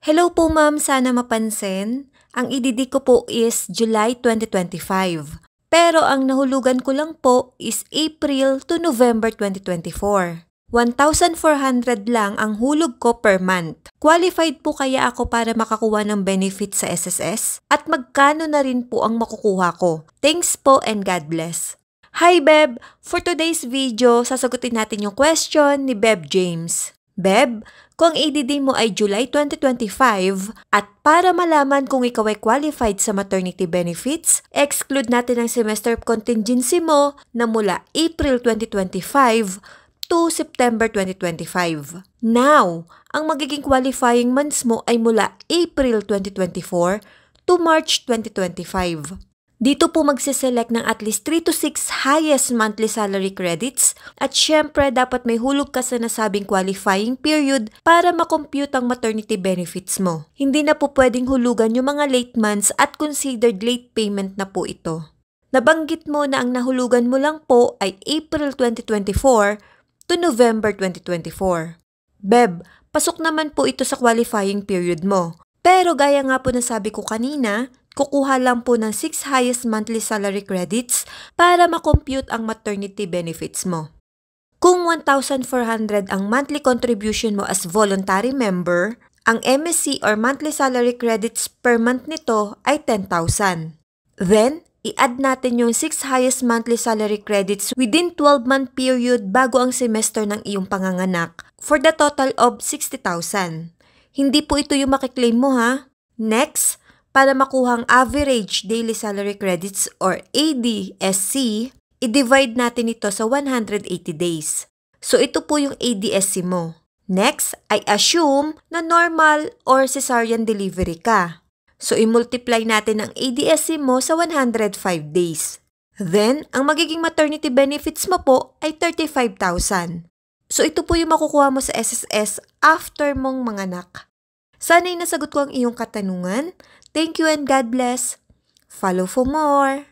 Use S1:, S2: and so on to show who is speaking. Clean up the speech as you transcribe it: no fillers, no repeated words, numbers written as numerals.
S1: Hello po ma'am, sana mapansin. Ang ididi ko po is July 2025. Pero ang nahulugan ko lang po is April to November 2024. 1,400 lang ang hulog ko per month. Qualified po kaya ako para makakuha ng benefit sa SSS? At magkano na rin po ang makukuha ko? Thanks po and God bless. Hi Beb! For today's video, sasagutin natin yung question ni Beb James. Beb, kung ang ADD mo ay July 2025 at para malaman kung ikaw ay qualified sa maternity benefits, exclude natin ang semester contingency mo na mula April 2025 to September 2025. Now, ang magiging qualifying months mo ay mula April 2024 to March 2025. Dito po magsiselect ng at least 3 to 6 highest monthly salary credits at syempre dapat may hulog ka sa nasabing qualifying period para makompute ang maternity benefits mo. Hindi na po pwedeng hulugan yung mga late months at considered late payment na po ito. Nabanggit mo na ang nahulugan mo lang po ay April 2024 to November 2024. Beb, pasok naman po ito sa qualifying period mo. Pero gaya nga po na sabi ko kanina, kukuha lang po ng 6 highest monthly salary credits para makompute ang maternity benefits mo. Kung 1,400 ang monthly contribution mo as voluntary member, ang MSC or monthly salary credits per month nito ay 10,000. Then, i-add natin yung 6 highest monthly salary credits within 12-month period bago ang semester ng iyong panganganak for the total of 60,000. Hindi po ito yung makiklaim mo ha. Next, para makuha ang average daily salary credits or ADSC, i-divide natin ito sa 180 days. So ito po yung ADSC mo. Next, ay assume na normal or cesarean delivery ka. So i-multiply natin ang ADSC mo sa 105 days. Then, ang magiging maternity benefits mo po ay 35,000. So ito po yung makukuha mo sa SSS after mong manganak. Sana'y nasagot ko ang iyong katanungan. Thank you and God bless. Follow for more.